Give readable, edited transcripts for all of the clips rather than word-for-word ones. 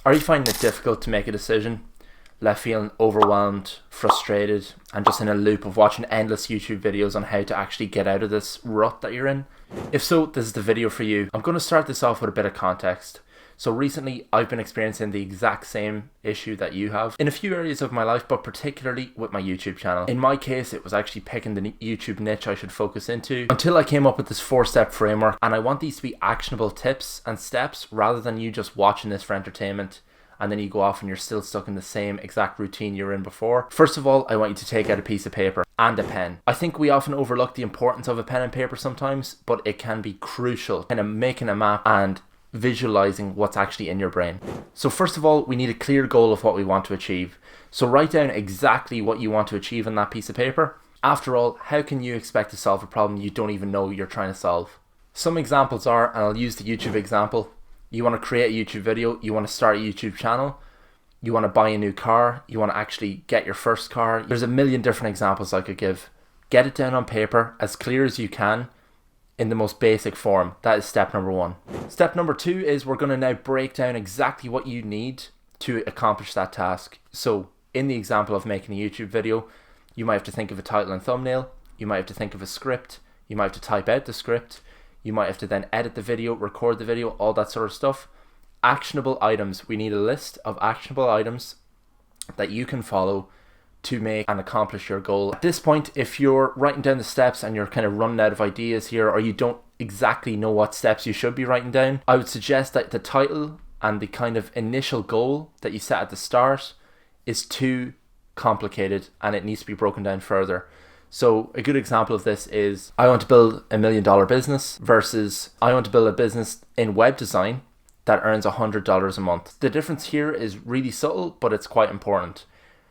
Are you finding it difficult to make a decision? Left feeling overwhelmed, frustrated, and just in a loop of watching endless YouTube videos on how to actually get out of this rut that you're in? If so, this is the video for you. I'm going to start this off with a bit of context. So recently, I've been experiencing the exact same issue that you have in a few areas of my life, but particularly with my YouTube channel. In my case, it was actually picking the YouTube niche I should focus into until I came up with this 4-step framework. And I want these to be actionable tips and steps rather than you just watching this for entertainment and then you go off and you're still stuck in the same exact routine you were in before. First of all, I want you to take out a piece of paper and a pen. I think we often overlook the importance of a pen and paper sometimes, but it can be crucial, kind of making a map and visualizing what's actually in your brain. So first of all, we need a clear goal of what we want to achieve. So write down exactly what you want to achieve on that piece of paper. After all, how can you expect to solve a problem you don't even know you're trying to solve? Some examples are, and I'll use the YouTube example, you want to create a YouTube video, you want to start a YouTube channel, you want to buy a new car, you want to actually get your first car. There's a million different examples I could give. Get it down on paper as clear as you can in the most basic form. That is step number 1. Step number 2 is we're going to now break down exactly what you need to accomplish that task. So in the example of making a YouTube video, you might have to think of a title and thumbnail, you might have to think of a script, you might have to type out the script, you might have to then edit the video, record the video, all that sort of stuff. Actionable items. We need a list of actionable items that you can follow to make and accomplish your goal. At this point, if you're writing down the steps and you're kind of running out of ideas here, or you don't exactly know what steps you should be writing down, I would suggest that the title and the kind of initial goal that you set at the start is too complicated and it needs to be broken down further. So a good example of this is I want to build $1 million business versus I want to build a business in web design that earns $100 a month. The difference here is really subtle, but it's quite important.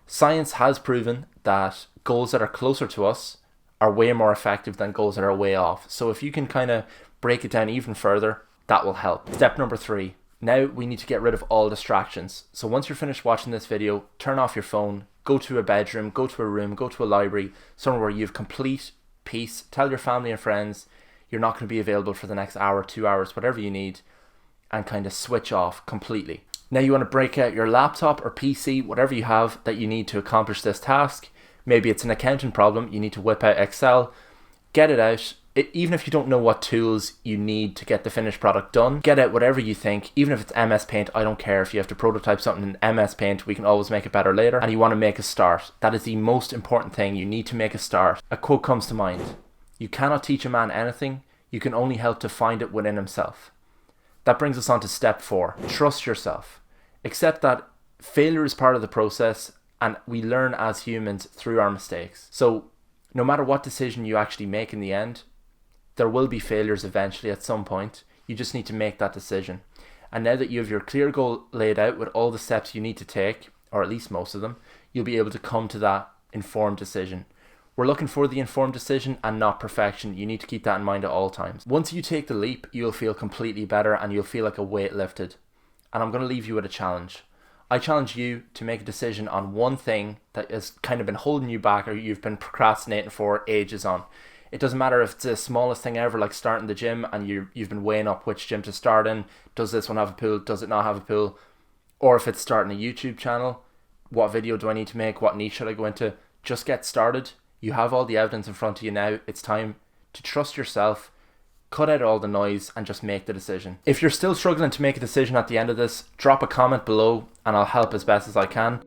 Science has proven that goals that are closer to us are way more effective than goals that are way off. So if you can kind of break it down even further, that will help. Step number 3. Now we need to get rid of all distractions. So once you're finished watching this video, turn off your phone, go to a bedroom, go to a room, go to a library, somewhere where you have complete peace. Tell your family and friends you're not going to be available for the next hour, 2 hours, whatever you need, and kind of switch off completely. Now you want to break out your laptop or PC, whatever you have that you need to accomplish this task. Maybe it's an accounting problem, you need to whip out Excel, get it out. Even if you don't know what tools you need to get the finished product done, get out whatever you think. Even if it's MS Paint, I don't care. If you have to prototype something in MS Paint, we can always make it better later. And you want to make a start. That is the most important thing. You need to make a start. A quote comes to mind. You cannot teach a man anything. You can only help to find it within himself. That brings us on to step 4. Trust yourself. Accept that failure is part of the process and we learn as humans through our mistakes. So no matter what decision you actually make in the end, there will be failures eventually at some point. You just need to make that decision. And now that you have your clear goal laid out with all the steps you need to take, or at least most of them, you'll be able to come to that informed decision. We're looking for the informed decision and not perfection. You need to keep that in mind at all times. Once you take the leap, you'll feel completely better and you'll feel like a weight lifted. And I'm going to leave you with a challenge. I challenge you to make a decision on one thing that has kind of been holding you back or you've been procrastinating for ages on. It doesn't matter if it's the smallest thing ever, like starting the gym and you've been weighing up which gym to start in. Does this one have a pool? Does it not have a pool? Or if it's starting a YouTube channel, what video do I need to make? What niche should I go into? Just get started. You have all the evidence in front of you now. It's time to trust yourself, cut out all the noise and just make the decision. If you're still struggling to make a decision at the end of this, drop a comment below and I'll help as best as I can.